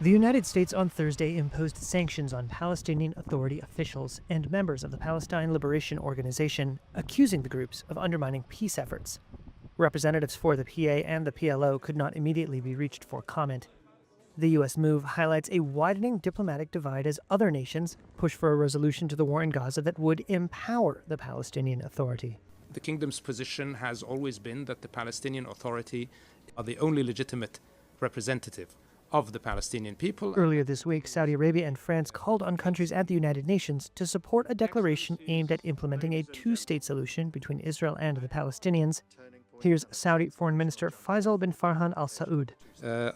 The United States on Thursday imposed sanctions on Palestinian Authority officials and members of the Palestine Liberation Organization, accusing the groups of undermining peace efforts. Representatives for the PA and the PLO could not immediately be reached for comment. The U.S. move highlights a widening diplomatic divide as other nations push for a resolution to the war in Gaza that would empower the Palestinian Authority. The kingdom's position has always been that the Palestinian Authority are the only legitimate representative of the Palestinian people. Earlier this week, Saudi Arabia and France called on countries at the United Nations to support a declaration aimed at implementing a two-state solution between Israel and the Palestinians. Here's Saudi Foreign Minister Faisal bin Farhan Al Saud.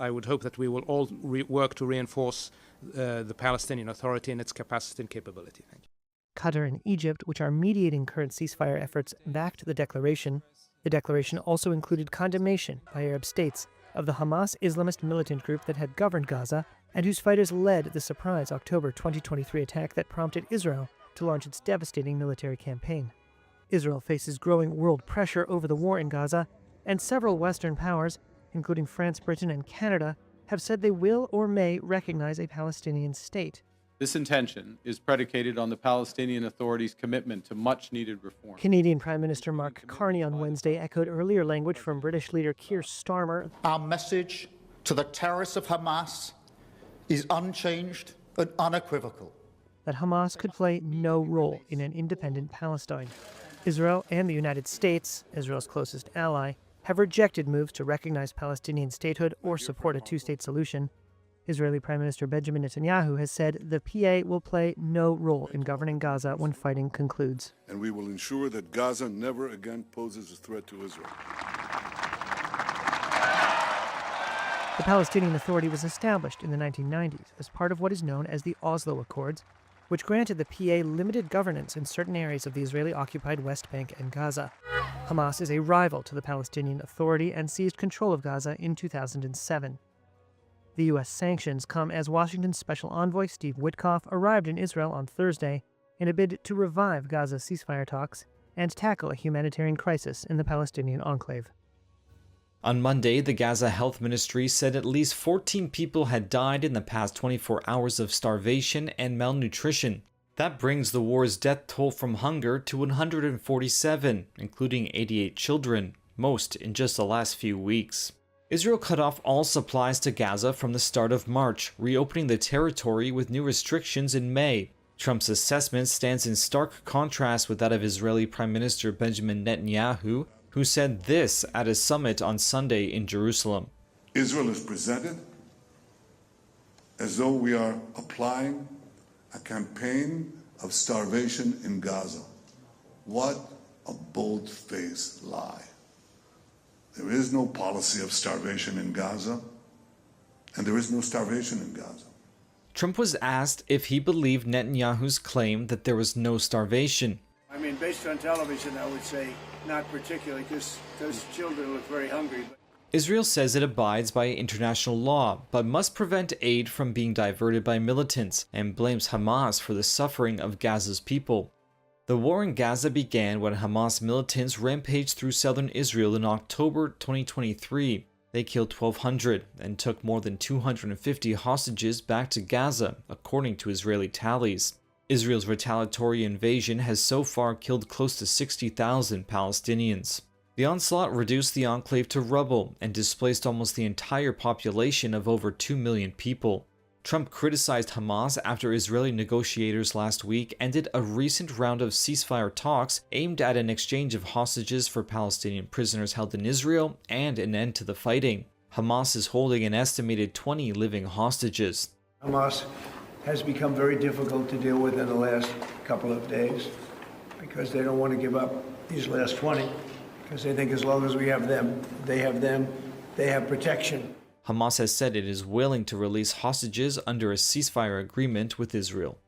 I would hope that we will all work to reinforce the Palestinian Authority and its capacity and capability. Thank you. Qatar and Egypt, which are mediating current ceasefire efforts, backed the declaration. The declaration also included condemnation by Arab states of the Hamas Islamist militant group that had governed Gaza and whose fighters led the surprise October 2023 attack that prompted Israel to launch its devastating military campaign. Israel faces growing world pressure over the war in Gaza, and several Western powers, including France, Britain, and Canada, have said they will or may recognize a Palestinian state. This intention is predicated on the Palestinian Authority's commitment to much-needed reform. Canadian Prime Minister Mark Carney on Wednesday echoed earlier language from British leader Keir Starmer. Our message to the terrorists of Hamas is unchanged and unequivocal. That Hamas could play no role in an independent Palestine. Israel and the United States, Israel's closest ally, have rejected moves to recognize Palestinian statehood or support a two-state solution. Israeli Prime Minister Benjamin Netanyahu has said the PA will play no role in governing Gaza when fighting concludes. And we will ensure that Gaza never again poses a threat to Israel. The Palestinian Authority was established in the 1990s as part of what is known as the Oslo Accords, which granted the PA limited governance in certain areas of the Israeli-occupied West Bank and Gaza. Hamas is a rival to the Palestinian Authority and seized control of Gaza in 2007. The U.S. sanctions come as Washington's Special Envoy Steve Witkoff arrived in Israel on Thursday in a bid to revive Gaza's ceasefire talks and tackle a humanitarian crisis in the Palestinian enclave. On Monday, the Gaza Health Ministry said at least 14 people had died in the past 24 hours of starvation and malnutrition. That brings the war's death toll from hunger to 147, including 88 children, most in just the last few weeks. Israel cut off all supplies to Gaza from the start of March, reopening the territory with new restrictions in May. Trump's assessment stands in stark contrast with that of Israeli Prime Minister Benjamin Netanyahu, who said this at a summit on Sunday in Jerusalem. Israel is presented as though we are applying a campaign of starvation in Gaza. What a bold-faced lie. There is no policy of starvation in Gaza, and there is no starvation in Gaza. Trump was asked if he believed Netanyahu's claim that there was no starvation. I mean, based on television, I would say not particularly, because those children look very hungry. Israel says it abides by international law, but must prevent aid from being diverted by militants, and blames Hamas for the suffering of Gaza's people. The war in Gaza began when Hamas militants rampaged through southern Israel in October 2023. They killed 1,200 and took more than 250 hostages back to Gaza, according to Israeli tallies. Israel's retaliatory invasion has so far killed close to 60,000 Palestinians. The onslaught reduced the enclave to rubble and displaced almost the entire population of over 2 million people. Trump criticized Hamas after Israeli negotiators last week ended a recent round of ceasefire talks aimed at an exchange of hostages for Palestinian prisoners held in Israel and an end to the fighting. Hamas is holding an estimated 20 living hostages. Hamas has become very difficult to deal with in the last couple of days because they don't want to give up these last 20, because they think as long as we have them, they have protection. Hamas has said it is willing to release hostages under a ceasefire agreement with Israel.